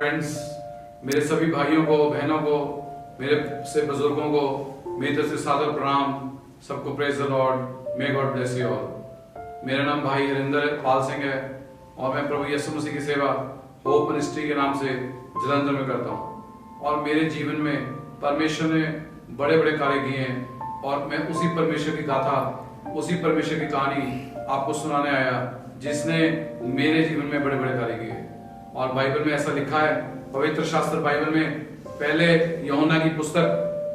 Friends, मेरे सभी भाइयों को, बहनों को, मेरे से बुजुर्गों को मेरी तरफ से सादर प्रणाम। सबको praise the Lord, may God bless you all. मेरा नाम भाई हरिंदर पाल सिंह है और मैं प्रभु यीशु मसीह की सेवा होप मिनिस्ट्री के नाम से जलंधर में करता हूँ। और मेरे जीवन में परमेश्वर ने बड़े बड़े कार्य किए हैं और मैं उसी परमेश्वर की गाथा, उसी परमेश्वर की कहानी आपको सुनाने आया जिसने मेरे जीवन में बड़े बड़े कार्य किए। और बाइबल में ऐसा लिखा है, पवित्र शास्त्र बाइबल में पहले यूहन्ना की पुस्तक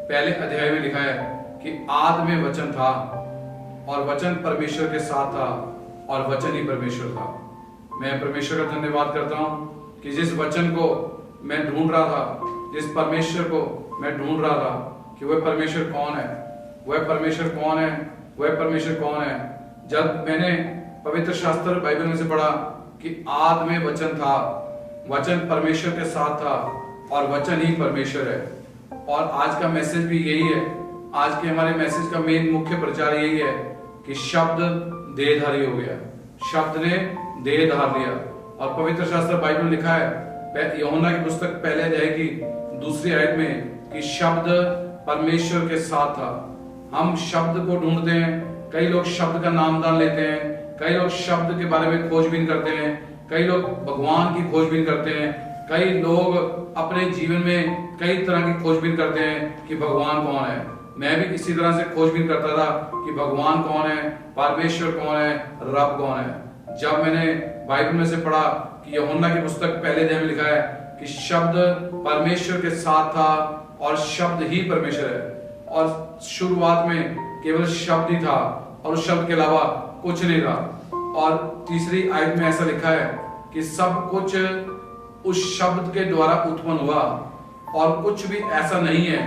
पहले अध्याय में लिखा है कि आदि में वचन था और वचन परमेश्वर के साथ था और वचन ही परमेश्वर था। मैं परमेश्वर का धन्यवाद करता हूँ कि जिस वचन को मैं ढूंढ रहा था, जिस परमेश्वर को मैं ढूंढ रहा था कि वह परमेश्वर कौन है, वह परमेश्वर कौन है, वह परमेश्वर कौन है। जब मैंने पवित्र शास्त्र बाइबल में से पढ़ा कि आदि में वचन था, वचन परमेश्वर के साथ था और वचन ही परमेश्वर है। और आज का मैसेज भी यही है, आज के हमारे मैसेज का मेन मुख्य प्रचार यही है कि शब्द देहधारी हो गया, शब्द ने देह धार लिया। और पवित्र शास्त्र बाइबल में लिखा है यूहन्ना की पुस्तक पहले अध्याय की दूसरी आयत में कि शब्द परमेश्वर के साथ था। हम शब्द को ढूंढते हैं, कई लोग शब्द का नामदान लेते हैं, कई लोग शब्द के बारे में खोजबीन करते हैं, कई लोग भगवान की खोजबीन करते हैं, कई लोग अपने जीवन में कई तरह की खोजबीन करते हैं कि भगवान कौन है। मैं भी इसी तरह से खोजबीन करता था कि भगवान कौन है, परमेश्वर कौन है, रब कौन है। जब मैंने बाइबल में से पढ़ा कि यूहन्ना की पुस्तक पहले अध्याय में लिखा है कि शब्द परमेश्वर के साथ था और शब्द ही परमेश्वर है, और शुरुआत में केवल शब्द ही था और उस शब्द के अलावा कुछ नहीं था। और तीसरी आयत में ऐसा लिखा है कि सब कुछ उस शब्द के द्वारा उत्पन्न हुआ और कुछ भी ऐसा नहीं है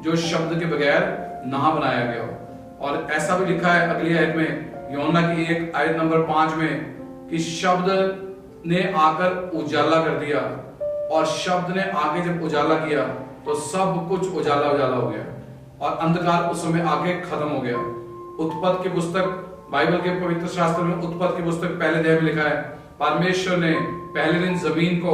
जो शब्द के बगैर ना बनाया गया हो। और ऐसा भी लिखा है अगली आयत में, यूहन्ना की एक आयत नंबर 5 में कि शब्द ने आकर उजाला कर दिया, और शब्द ने आके जब उजाला किया तो सब कुछ उजाला उजाला हो गया और अंधकार उस समय आके खत्म हो गया। उत्पत्ति की पुस्तक बाइबल के पवित्र शास्त्र में उत्पत्ति की पुस्तक पहले अध्याय में लिखा है परमेश्वर ने पहले दिन जमीन को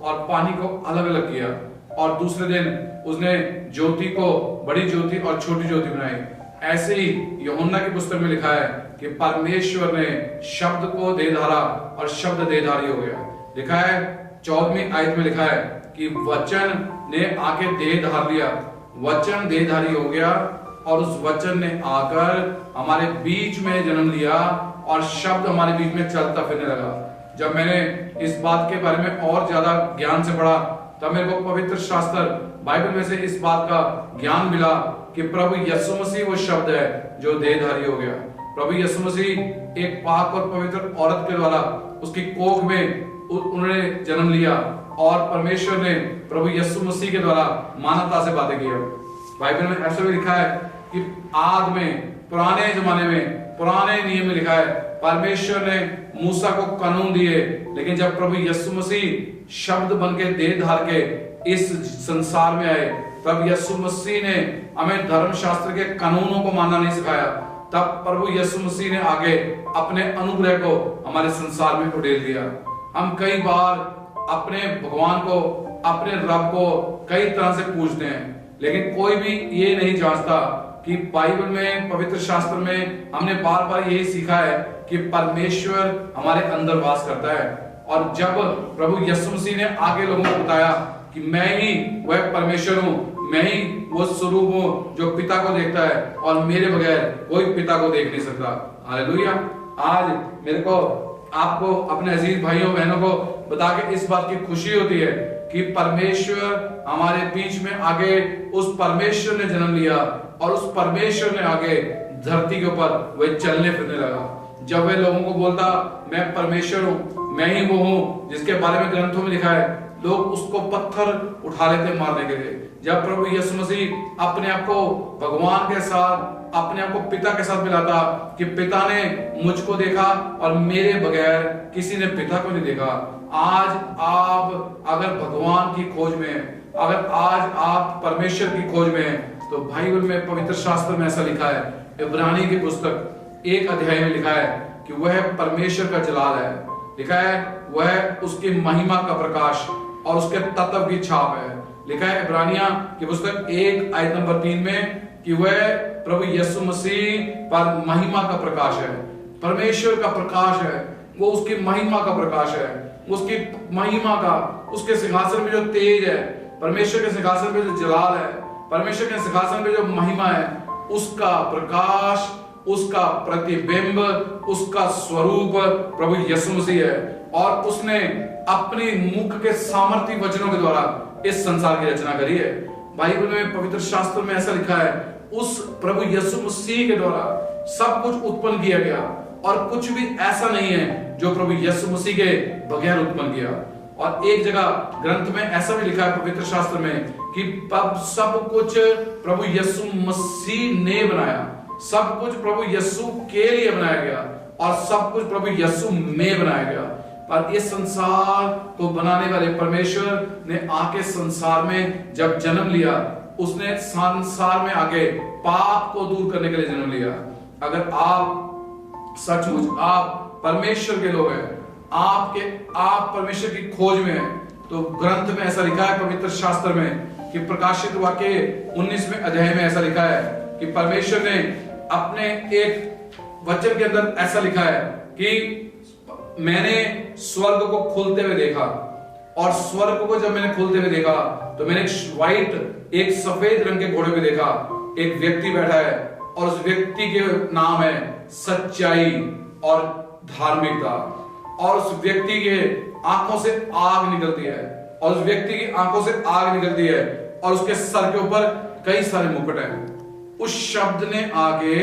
और पानी को अलग अलग किया और दूसरे दिन उसने ज्योति को, बड़ी ज्योति और छोटी ज्योति बनाई। ऐसे ही यूहन्ना की पुस्तक में लिखा है कि परमेश्वर ने शब्द को दे धारा और शब्द देहधारी हो गया। लिखा है 14वीं आयत में लिखा है कि वचन ने आके देह धार लिया, वचन देहधारी हो गया और उस वचन ने आकर हमारे बीच में जन्म लिया और शब्द हमारे बीच में चलता फिरने लगा। जब मैंने इस बात के बारे में और ज्यादा ज्ञान से पढ़ा तब मेरे को पवित्र शास्त्र बाइबल में से इस बात का ज्ञान मिला कि प्रभु यीशु मसीह वो शब्द है जो देहधारी हो गया। प्रभु यीशु मसीह एक पाक और पवित्र औरत के द्वारा उसकी कोख में उन्होंने जन्म लिया और परमेश्वर ने प्रभु यीशु मसीह के द्वारा मानवता से बातें की। बाइबल में ऐसा भी लिखा है कि आदि में, पुराने जमाने में, पुराने नियम में लिखा है परमेश्वर ने मूसा को कानून दिए, लेकिन जब प्रभु यीशु मसीह शब्द बन के देह धार के इस संसार में आए तब यीशु मसीह ने हमें धर्मशास्त्र के कानूनों को मानना नहीं सिखाया। तब प्रभु यीशु मसीह ने आगे अपने अनुग्रह को हमारे संसार में उड़ेल दिया। हम कई बार अपने भगवान को, अपने रब को कई तरह से पूजते हैं, लेकिन कोई भी ये नहीं जांचता कि बाइबल में, पवित्र शास्त्र में हमने बार बार यही सीखा है कि परमेश्वर हमारे अंदर वास करता है। और जब प्रभु यीशु मसीह ने आगे लोगों को बताया कि मैं ही वह परमेश्वर हूँ, मैं ही वो स्वरूप हूँ जो पिता को देखता है और मेरे बगैर कोई पिता को देख नहीं सकता। हालेलुया। आज मेरे को आपको, अपने अजीज भाइयों बहनों को बता के इस बात की खुशी होती है कि परमेश्वर हमारे बीच में आगे, उस परमेश्वर ने जन्म लिया और उस परमेश्वर ने आगे धरती के ऊपर वह चलने फिरने लगा। जब वह लोगों को बोलता मैं परमेश्वर हूँ, मैं ही वो हूँ जिसके बारे में ग्रंथों में लिखा है, लोग उसको पत्थर उठा लेते मारने के लिए। जब प्रभु यीशु मसीह अपने आप को भगवान के साथ, अपने आप को पिता के साथ मिलाता कि पिता ने मुझको देखा और मेरे बगैर किसी ने पिता को नहीं देखा। आज आप अगर भगवान की खोज में, अगर आज आप परमेश्वर की खोज में हैं, तो बाइबल में, पवित्र शास्त्र में ऐसा लिखा है, इब्रानी की पुस्तक 1 अध्याय में लिखा है कि वह परमेश्वर का जलाल है। लिखा है वह उसकी महिमा का प्रकाश और उसके तत्व की छाप है। लिखा है इब्रानिया की पुस्तक 1 आयत नंबर 3 में कि वह प्रभु यीशु मसीह पर महिमा का प्रकाश है, परमेश्वर का प्रकाश है, वो उसकी महिमा का प्रकाश है, उसकी महिमा का, उसके सिंहासन में जो तेज है, परमेश्वर के सिंहासन में जो जलाल है, परमेश्वर के सिंहासन में जो महिमा है, उसका प्रकाश, उसका प्रतिबिंब, उसका स्वरूप प्रभु यीशु मसीह है। और उसने अपनी मुख के सामर्थी वचनों के द्वारा इस संसार की रचना करी है। बाइबल में, पवित्र शास्त्र में ऐसा लिखा है, उस प्रभु यीशु मसीह के द्वारा सब कुछ उत्पन्न किया गया और कुछ भी ऐसा नहीं है जो प्रभु यीशु मसीह के बगैर उत्पन्न किया। और एक जगह ग्रंथ में ऐसा भी लिखा है पवित्र शास्त्र में कि सब कुछ प्रभु यीशु मसीह ने बनाया, सब कुछ प्रभु यीशु के लिए बनाया गया और सब कुछ प्रभु यीशु में बनाया गया। पर इस संसार को बनाने वाले परमेश्वर ने आके संसार में जब जन्म लिया, उसने संसार में आके पाप को दूर करने के लिए जन्म लिया। अगर आप सचमुच आप परमेश्वर के लोग हैं, आप परमेश्वर की खोज में हैं, तो ग्रंथ में ऐसा लिखा है पवित्र शास्त्र में कि प्रकाशित वाक्य 19वें अध्याय में ऐसा लिखा है कि परमेश्वर ने अपने एक वचन के अंदर ऐसा लिखा है कि मैंने स्वर्ग को खुलते हुए देखा, और स्वर्ग को जब मैंने खुलते हुए देखा तो मैंने एक सफेद रंग के घोड़े पे देखा, एक व्यक्ति बैठा है और उस व्यक्ति के नाम है सच्चाई और धार्मिकता। और उस व्यक्ति के आंखों से आग निकलती है, और उस व्यक्ति की आंखों से आग निकलती है, और उसके सर के ऊपर कई सारे मुकुट हैं। उस शब्द ने आगे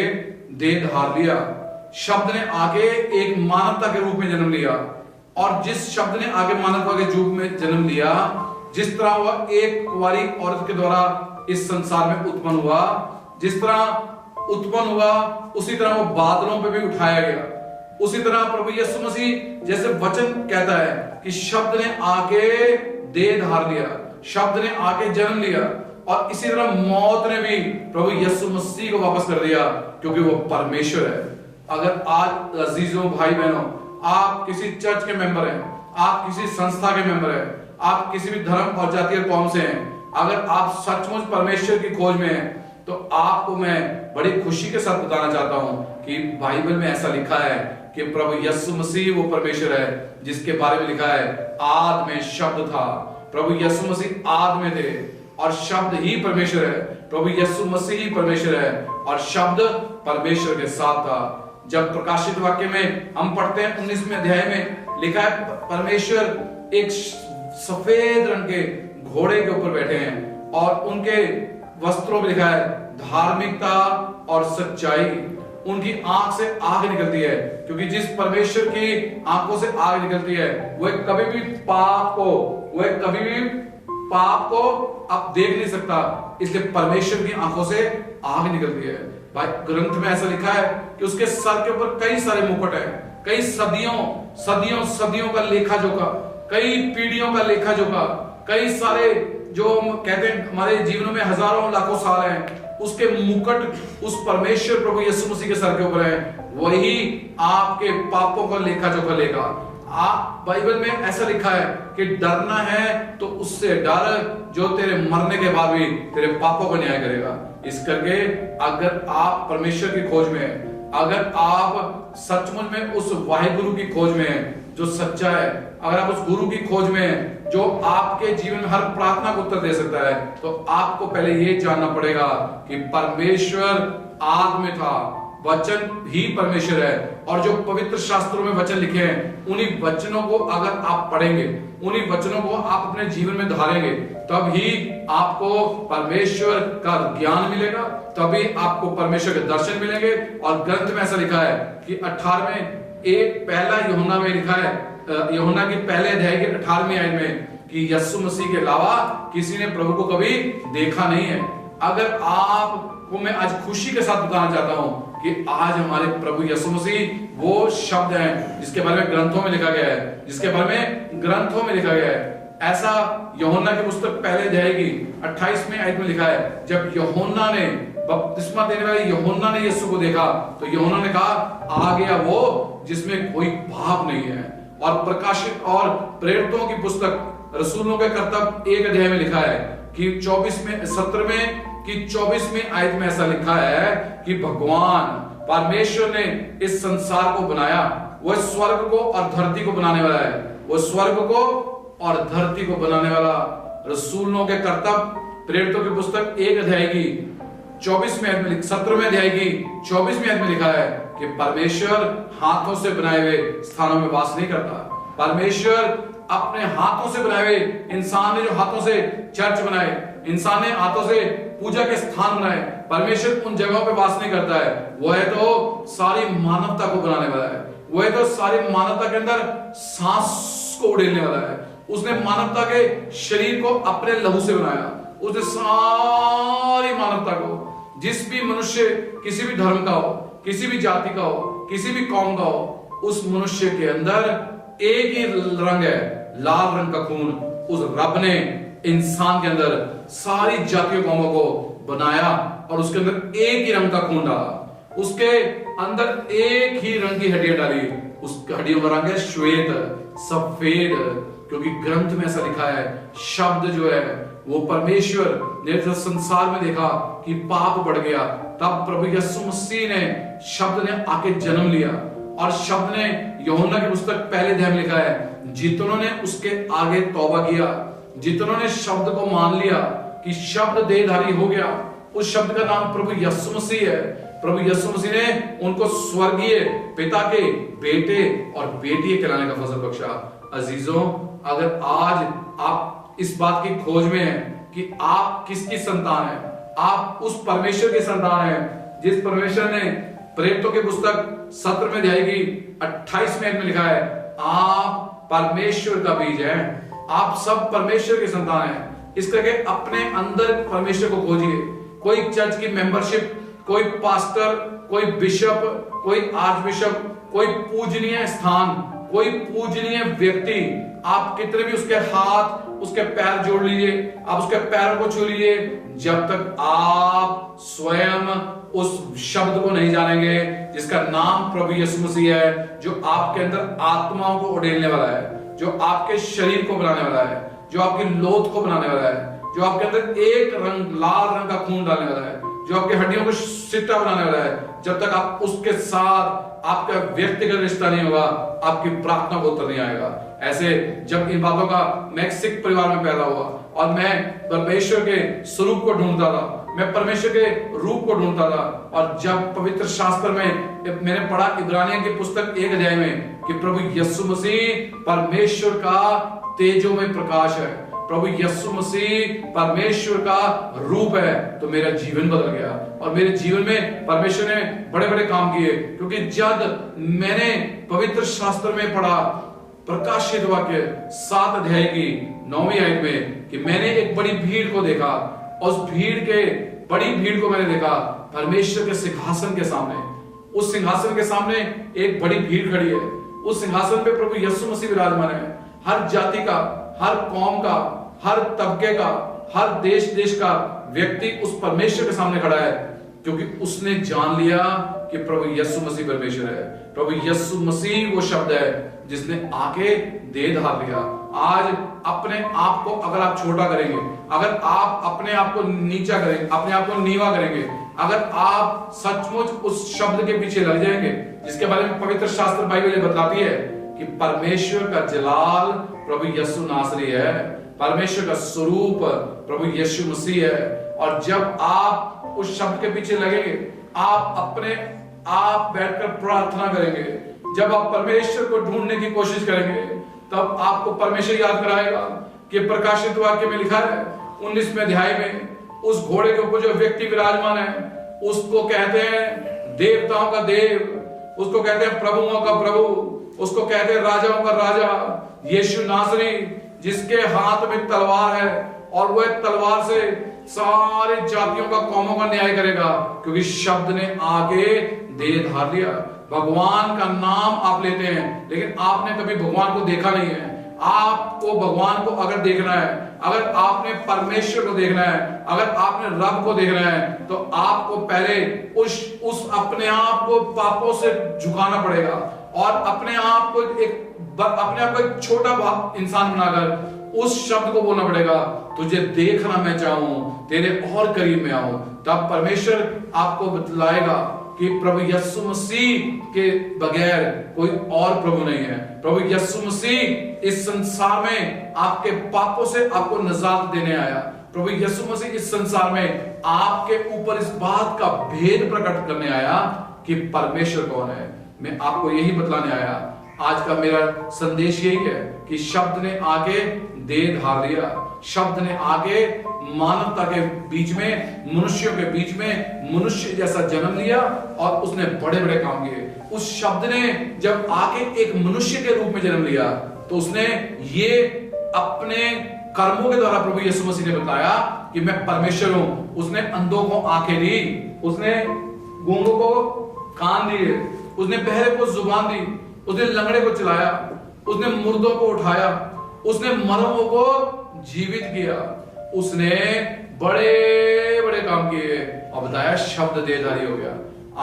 देह धार लिया, शब्द ने आगे एक मानवता के रूप में जन्म लिया। और जिस शब्द ने आगे मानवता के रूप में जन्म लिया, जिस तरह वह एक कुंवारी औरत के द्वारा इस संसार में उत्पन्न हुआ, जिस तरह उत्पन्न हुआ, उसी तरह वो बादलों पे भी उठाया गया। उसी तरह प्रभु यीशु मसीह जैसे वचन कहता है कि शब्द ने आके देह धार लिया, शब्द ने आके जन्म लिया, और इसी तरह मौत ने भी प्रभु यीशु मसीह को वापस कर दिया, क्योंकि वो परमेश्वर है। अगर आज अजीजों भाई बहनों, आप किसी चर्च के मेंबर हैं, आप किसी संस्था के मेंबर हैं, आप किसी भी धर्म और जातीय कौम से हैं, अगर आप सचमुच परमेश्वर की खोज में हैं, तो आपको मैं बड़ी खुशी के साथ बताना चाहता हूं कि बाइबल में ऐसा लिखा है कि प्रभु यीशु मसीह वो परमेश्वर है जिसके बारे में लिखा है आद में शब्द था। प्रभु यीशु मसीह आद में थे और शब्द ही परमेश्वर है। प्रभु यीशु मसीह ही परमेश्वर है और शब्द परमेश्वर के साथ था। जब प्रकाशित वाक्य में हम पढ़ते हैं 19वें अध्याय में लिखा है परमेश्वर एक सफेद रंग के घोड़े के ऊपर बैठे हैं और उनके वस्त्रों में लिखा है धार्मिकता और सच्चाई। उनकी आंख से आग निकलती है, क्योंकि जिस परमेश्वर की आंखों से आग निकलती है वह कभी भी पाप को आप देख नहीं सकता, इसलिए परमेश्वर की आंखों से आग निकलती है। भाई ग्रंथ में ऐसा लिखा है कि उसके सर के ऊपर कई सारे मुकुट हैं, कई सदियों का लेखा जोखा, कई पीढ़ियों का लेखा जोखा, कई सारे जो हम कहते हैं हमारे जीवनों में हजारों लाखों साल हैं, उसके मुकुट उस परमेश्वर प्रभु यीशु मसीह के सर के ऊपर है। वही आपके पापों का लेखा जोखा लेगा। आप बाइबल में ऐसा लिखा है कि डरना है तो उससे डर जो तेरे मरने के बाद भी तेरे पापों का न्याय करेगा। इस करके अगर आप परमेश्वर की खोज में हैं, अगर आप सचमुच में उस वाहिगुरु की खोज में हैं जो सच्चा है, अगर आप उस गुरु की खोज में हैं जो आपके जीवन में हर प्रार्थना को उत्तर दे सकता है, तो आपको पहले ये जानना पड़ेगा कि परमेश्वर आद में था, वचन ही परमेश्वर है। और जो पवित्र शास्त्रों में वचन लिखे हैं उन्हीं वचनों को अगर आप पढ़ेंगे, उन्हीं वचनों को आप अपने जीवन में धारेंगे, तब ही आपको परमेश्वर का ज्ञान मिलेगा, तभी आपको परमेश्वर के दर्शन मिलेंगे। और ग्रंथ में ऐसा लिखा है कि 18वें एक पहला यूहन्ना में लिखा है, यूहन्ना की पहले अध्याय के 18वें आयत में कि यीशु मसीह के अलावा किसी ने प्रभु को कभी देखा नहीं है। अगर आपको मैं आज खुशी के साथ बताना चाहता हूं कि आज हमारे प्रभु यीशु मसीह वो शब्द हैं जिसके बारे में ग्रंथों में लिखा गया है, जिसके बारे में ग्रंथों में लिखा गया है। ऐसा यूहन्ना की पुस्तक पहले अध्याय की 28वें आयत में लिखा है, जब यूहन्ना ने बपतिस्मा देने वाले यूहन्ना ने यीशु को देखा तो यूहन्ना ने कहा आ गया वो जिसमें कोई पाप नहीं है। और प्रकाशित और प्रेरितों की पुस्तक रसूलों के कर्तव्य 1 अध्याय में लिखा है कि 17वें आयत में ऐसा लिखा है कि भगवान परमेश्वर ने इस संसार को बनाया, वह स्वर्ग को और धरती को बनाने वाला है, वो स्वर्ग को और धरती को बनाने वाला। रसूलों के कर्तव्य प्रेरितों की पुस्तक 1 अध्याय की 17वें अध्याय की 24वें आयत में लिखा है कि परमेश्वर हाथों से बनाए हुए स्थानों में वास नहीं करता। परमेश्वर अपने हाथों से बनाए हुए, इंसान ने जो हाथों से चर्च बनाए, इंसान ने हाथों से पूजा के स्थान बनाए, परमेश्वर उन जगहों पे वास नहीं करता है। वह है तो सारी मानवता को बनाने वाला है, वह है तो सारी मानवता के अंदर सांस को उड़ेलने वाला है। उसने मानवता के शरीर को अपने लहू से बनाया, उसने सारी मानवता को, जिस भी मनुष्य किसी भी धर्म का हो, किसी भी जाति का हो, किसी भी कौम का हो, उस मनुष्य के अंदर एक ही रंग है, लाल रंग का खून। उस रब ने इंसान के अंदर सारी जातियों कौमों को बनाया और उसके अंदर एक ही रंग का खून डाला, उसके अंदर एक ही रंग की हड्डियां डाली। उस हड्डियों का रंग है श्वेत, सफेद, क्योंकि ग्रंथ में ऐसा लिखा है, शब्द जो है वो परमेश्वर ने जब संसार में देखा कि पाप बढ़ गया, तब प्रभु यीशु मसीह ने, शब्द ने आके जन्म लिया। और शब्द ने, यूहन्ना की पुस्तक पहले अध्याय में लिखा है, जितनों ने उसके आगे तौबा किया, जितनों ने शब्द को मान लिया कि शब्द देहधारी हो गया, उस शब्द का नाम प्रभु यीशु मसीह है। प्रभु यीशु मसीह ने उनको स्वर्गीय पिता के बेटे और बेटी कहलाने का फजल बख्शा। अजीजों, अगर आज आप इस बात की खोज में है कि आप किसकी संतान है, आप उस परमेश्वर की संतान है जिस परमेश्वर ने प्रेरितों की पुस्तक 17वें अध्याय की 28वें में लिखा है, आप परमेश्वर का बीज है, आप सब परमेश्वर की संतान है। इस करके अपने अंदर परमेश्वर को खोजिए। कोई चर्च की मेंबरशिप, कोई पास्टर, कोई बिशप, कोई आर्च बिशप, कोई पूजनीय स्थान, कोई पूजनीय व्यक्ति, आप कितने भी उसके हाथ, उसके पैर जोड़ लीजिए, आप उसके पैरों को छू लीजिए, जब तक आप स्वयं उस शब्द को नहीं जानेंगे जिसका नाम प्रभु यीशु मसीह है, जो आपके अंदर आत्माओं को उड़ेलने वाला है, जो आपके शरीर को बनाने वाला है, जो आपकी लोथ को बनाने वाला है, जो आपके अंदर एक रंग, लाल रंग का खून डालने वाला है, जो आपकी हड्डियों को सिट्टा बनाने वाला है। जब तक आप उसके साथ आपका व्यक्तिगत रिश्ता नहीं होगा, आपकी प्रार्थना को उत्तर नहीं आएगा। ऐसे जब इन बातों का, मैं एक सिख परिवार में पैदा हुआ और मैं परमेश्वर के स्वरूप को ढूंढता था, मैं परमेश्वर के रूप को ढूंढता था। और जब पवित्र शास्त्र में मैंने पढ़ा इब्रानियों की पुस्तक 1 अध्याय में कि प्रभु यीशु मसीह परमेश्वर का तेजोमय प्रकाश है, प्रभु यीशु मसीह परमेश्वर का रूप है, तो मेरा जीवन बदल गया और मेरे जीवन में परमेश्वर ने बड़े बड़े काम किए। क्योंकि जब मैंने पवित्र शास्त्र में पढ़ा प्रकाशित वाक्य 7 अध्याय की 9वीं आयत में कि मैंने एक बड़ी भीड़ को देखा, उस बड़ी भीड़ को मैंने देखा परमेश्वर के सिंहासन के सामने। उस सिंहासन के सामने एक बड़ी भीड़ खड़ी है, उस सिंहासन पे प्रभु यीशु मसीह विराजमान है। हर जाति का, हर कौम का, हर तबके का, हर देश का व्यक्ति उस परमेश्वर के सामने खड़ा है, क्योंकि उसने जान लिया कि प्रभु यीशु मसीह परमेश्वर है। प्रभु यीशु मसीह वो शब्द है जिसने आके देह धार लिया। आज अपने आप को अगर आप छोटा करेंगे, अगर आप अपने आप को नीचा करेंगे, अपने आप को नीवा करेंगे, अगर आप सचमुच उस शब्द के पीछे लग जाएंगे जिसके बारे में पवित्र शास्त्र बाइबल बताती है कि परमेश्वर का जलाल प्रभु यीशु नासरी है, परमेश्वर का स्वरूप प्रभु यीशु मसीह है। और जब आप उस शब्द के पीछे लगेंगे, आप बैठकर प्रार्थना करेंगे, जब आप परमेश्वर को ढूंढने की कोशिश करेंगे, तब आपको परमेश्वर याद कराएगा कि प्रकाशित वाक्य में लिखा है 19वें अध्याय में, उस घोड़े के ऊपर जो व्यक्ति विराजमान है उसको कहते हैं देवताओं का देव, उसको कहते हैं प्रभुओं का प्रभु, उसको कहते हैं राजाओं का राजा, यीशु नासरी, जिसके हाथ में तलवार है और वह तलवार से सारे जातियों का, कौमों का न्याय करेगा, क्योंकि शब्द ने आगे देह धार लिया। भगवान का नाम आप लेते हैं, लेकिन आपने कभी भगवान को देखा नहीं है। आपको भगवान को अगर देखना है, अगर आपने परमेश्वर को देखना है, अगर आपने रब को देखना है, तो आपको पहले उस अपने आप को पापों से झुकाना पड़ेगा और अपने आप को एक छोटा इंसान बनाकर उस शब्द को बोलना पड़ेगा, तुझे देखना मैं चाहूं, तेरे और करीब में आऊं। तब परमेश्वर आपको बतलाएगा कि प्रभु यीशु मसीह के बगैर कोई और प्रभु नहीं है। प्रभु यीशु मसीह इस संसार में आपके पापों से आपको निजात देने आया। प्रभु यीशु मसीह इस संसार में आपके ऊपर इस बात का भेद प्रकट करने आया कि परमेश्वर कौन है। मैं आपको यही बतलाने आया। आज का मेरा संदेश यही है कि शब्द ने आके देह धार लिया, शब्द ने आके मानवता के बीच में, मनुष्यों के बीच में मनुष्य जैसा जन्म लिया और उसने बड़े बड़े काम किए। उस शब्द ने जब आके एक मनुष्य के रूप में जन्म लिया तो उसने ये अपने कर्मों के द्वारा प्रभु यीशु मसीह ने बताया कि मैं परमेश्वर हूं। उसने अंधों को आंखें दी, उसने गूंगों को कान दिए, उसने बहरे को जुबान दी, उसने लंगड़े को चलाया, उसने मुर्दों को उठाया, उसने मरों को जीवित किया, उसने बड़े बड़े काम किए और बताया शब्द देहधारी हो गया।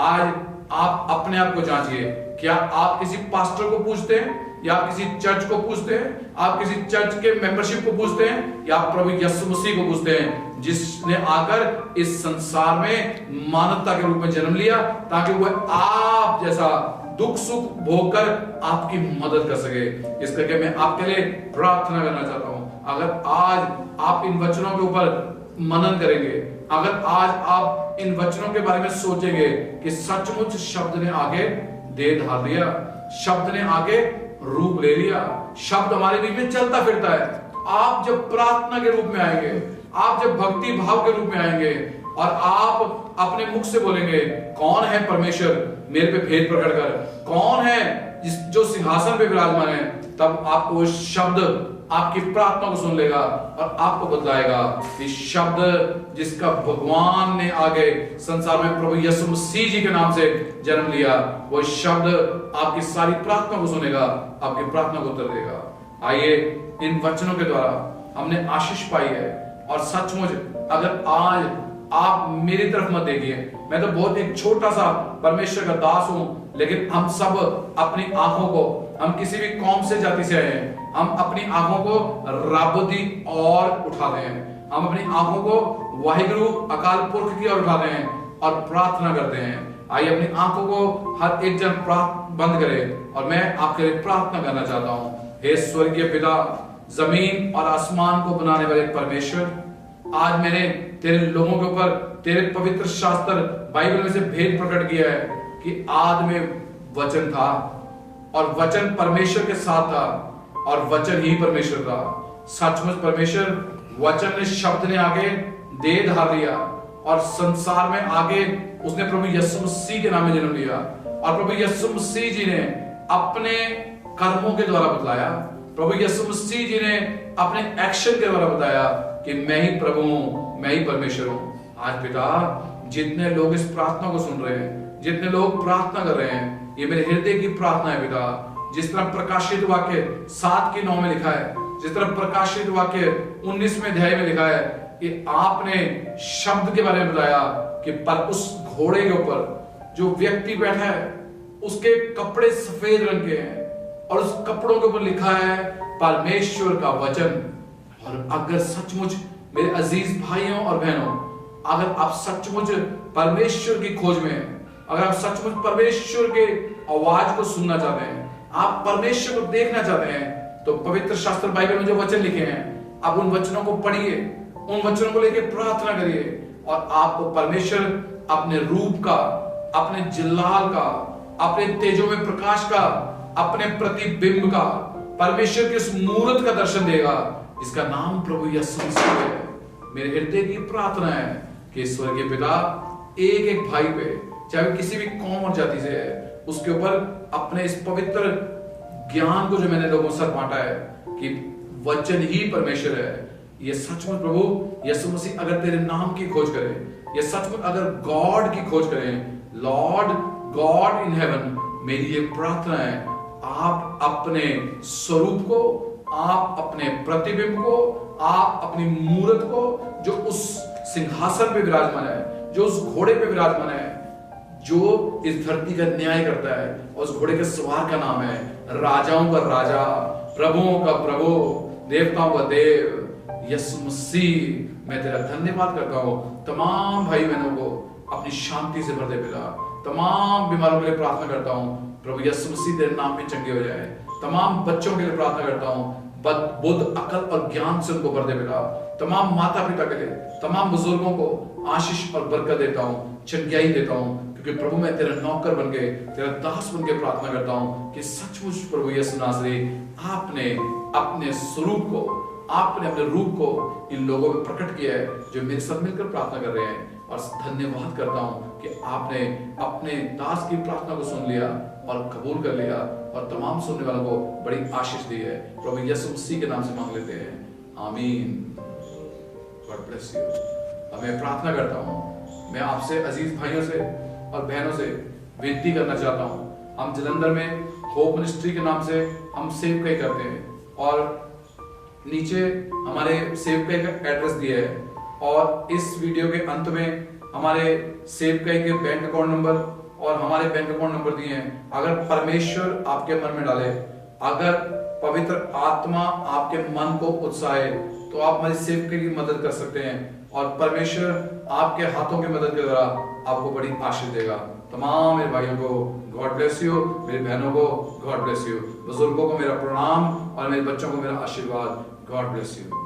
आज आप अपने आप को जांचिए, क्या आप किसी पास्टर को पूछते हैं या आप किसी चर्च को पूछते हैं, आप किसी चर्च के मेंबरशिप को पूछते हैं या आप प्रभु यीशु मसीह को पूछते हैं जिसने आकर इस संसार में मानवता के रूप में जन्म लिया ताकि वह आप जैसा दुख सुख भोगकर आपकी मदद कर सके। इस करके मैं आपके लिए प्रार्थना करना चाहता हूं, अगर आज आप इन वचनों के ऊपर मनन करेंगे, अगर आज आप इन वचनों के बारे में सोचेंगे कि सचमुच शब्द ने आगे देह धार लिया, शब्द ने आगे रूप ले लिया, शब्द हमारे बीच में चलता फिरता है। आप जब प्रार्थना के रूप में आएंगे, आप जब भक्ति भाव के रूप में आएंगे और आप अपने मुख से बोलेंगे कौन है परमेश्वर मेरे पे भेद प्रकट कर, कौन है जो सिंहासन पे विराजमान है, तब आपको शब्द आपकी प्रार्थना को सुन लेगा और आपको बतलाएगा कि शब्द जिसका भगवान ने आगे संसार में प्रभु यीशु मसीह जी के नाम से जन्म लिया, वो शब्द आपकी सारी प्रार्थना को सुनेगा, आपकी प्रार्थना को उत्तर देगा। आइए इन वचनों के द्वारा हमने आशीष पाई है और सचमुच अगर आज आप मेरी तरफ मत देखिए, मैं तो बहुत एक छोटा सा परमेश्वर का दास हूं, लेकिन हम सब अपनी आंखों को, हम किसी भी कौम से जाति से आए हैं, हम अपनी आंखों को रब दी ओर उठाते हैं, हम अपनी आंखों को वाहिगुरु अकाल पुरख की ओर उठाते हैं और प्रार्थना करते हैं। आइए अपनी आंखों को हर एक जन बंद करे और मैं आपके लिए प्रार्थना करना चाहता हूं। हे स्वर्गीय पिता, जमीन और आसमान को बनाने वाले परमेश्वर, आज मैंने तेरे लोगों के ऊपर तेरे पवित्र शास्त्र बाइबल में से भेद प्रकट किया है कि आदि में वचन था और वचन परमेश्वर के साथ था और वचन ही परमेश्वर था। सचमुच परमेश्वर वचन ने, शब्द ने आगे देह धार लिया और संसार में आगे उसने प्रभु यीशु मसीह के नाम में जन्म लिया और प्रभु यीशु मसीह जी ने अपने कर्मों के द्वारा बतलाया, प्रभु यीशु मसीह जी ने अपने एक्शन के द्वारा बताया कि मैं ही प्रभु हूं, मैं ही परमेश्वर हूं। आज पिता, जितने लोग इस प्रार्थना को सुन रहे हैं, जितने लोग प्रार्थना कर रहे हैं, ये मेरे हृदय की प्रार्थना है पिता। जिस तरह प्रकाशित वाक्य 7:9 में लिखा है, जिस तरह प्रकाशित वाक्य 19वें अध्याय में लिखा है कि आपने शब्द के बारे में बताया कि पर उस घोड़े के ऊपर जो व्यक्ति बैठा है उसके कपड़े सफेद रंग के हैं और उस कपड़ों के ऊपर लिखा है परमेश्वर का वचन। और अगर सचमुच मेरे अजीज भाइयों और बहनों, अगर आप सचमुच परमेश्वर की खोज में हैं, अगर आप सचमुच परमेश्वर के आवाज को सुनना चाहते हैं, आप परमेश्वर को देखना चाहते हैं, तो पवित्र शास्त्र बाइबल में जो वचन लिखे हैं, आप उन वचनों को पढ़िए, उन वचनों को लेकर प्रार्थना करिए और आपको परमेश्वर अपने रूप का, अपने जलाल का, अपने तेजो में प्रकाश का, अपने प्रतिबिंब का, परमेश्वर के उस मूर्त का दर्शन देगा जिसका नाम प्रभु यीशु मसीह है। मेरे हृदय की प्रार्थना है कि स्वर्गीय पिता एक एक भाई पे, चाहे किसी भी कौम और जाति से है, उसके ऊपर अपने इस पवित्र ज्ञान को जो मैंने लोगों से बांटा है कि वचन ही परमेश्वर है, ये सचमुच प्रभु यीशु मसीह अगर तेरे नाम की खोज करें, ये सचमुच अगर गॉड की खोज करें, लॉर्ड गॉड इन हेवन, मेरी ये प्रार्थना है आप अपने स्वरूप को, आप अपने प्रतिबिंब को, आप अपनी मूर्त को, जो उस सिंहासन पे विराजमान है, जो उस घोड़े पे विराजमान है, जो इस धरती का न्याय करता है, और उस घोड़े के सवार का नाम है राजाओं का राजा, प्रभुओं का प्रभु, देवताओं का देव यीशु मसीह, मैं तेरा धन्यवाद करता हूँ। तमाम भाई बहनों को अपनी शांति से भर दे पिता। तमाम बीमारों के लिए प्रार्थना करता हूँ प्रभु यीशु मसीह तेरे नाम में चंगे हो जाए। तमाम बच्चों के लिए प्रार्थना करता हूँ, बुद्ध, अकल और ज्ञान से उनको भर दे पिता। तमाम माता पिता के लिए, तमाम बुजुर्गों को आशीष और बरकत देता हूँ, चंगाई देता हूँ, क्योंकि प्रभु मैं तेरा नौकर बन के, तेरा दास बन के प्रार्थना करता हूँ कि सचमुच प्रभु यीशु नासरी आपने अपने स्वरूप को, आपने अपने रूप को इन लोगों में प्रकट किया है जो मेरे साथ मिलकर प्रार्थना कर रहे हैं। और धन्यवाद करता हूँ कि आपने अपने दास की प्रार्थना को सुन लिया और कबूल कर लिया और तमाम सुनने वालों को बड़ी आशीष दी है। प्रभु यीशु मसीह के नाम से मांग लेते हैं, आमीन। God bless you. अब मैं प्रार्थना करता हूँ, मैं आपसे अजीज भाइयों से और बहनों से विनती करना चाहता हूँ। हम जलंधर में होप मिनिस्ट्री के नाम से हम सेवकाई करते हैं और नीचे हमारे सेवकाई का एड्रेस दिया है और इस वीडियो के अंत में हमारे सेवकाई के बैंक अकाउंट नंबर और हमारे बैंक अकाउंट नंबर दिए हैं। अगर परमेश्वर आपके मन में डाले, अगर पवित्र आत्मा आपके मन को उत्साहे, तो आप हमारी सेवकाई की मदद कर सकते हैं और परमेश्वर आपके हाथों की मदद के द्वारा आपको बड़ी आशीष देगा। तमाम मेरे भाइयों को गॉड ब्लेस यू, मेरी बहनों को गॉड ब्लेस यू, बुजुर्गों को मेरा प्रणाम और मेरे बच्चों को मेरा आशीर्वाद। God bless you.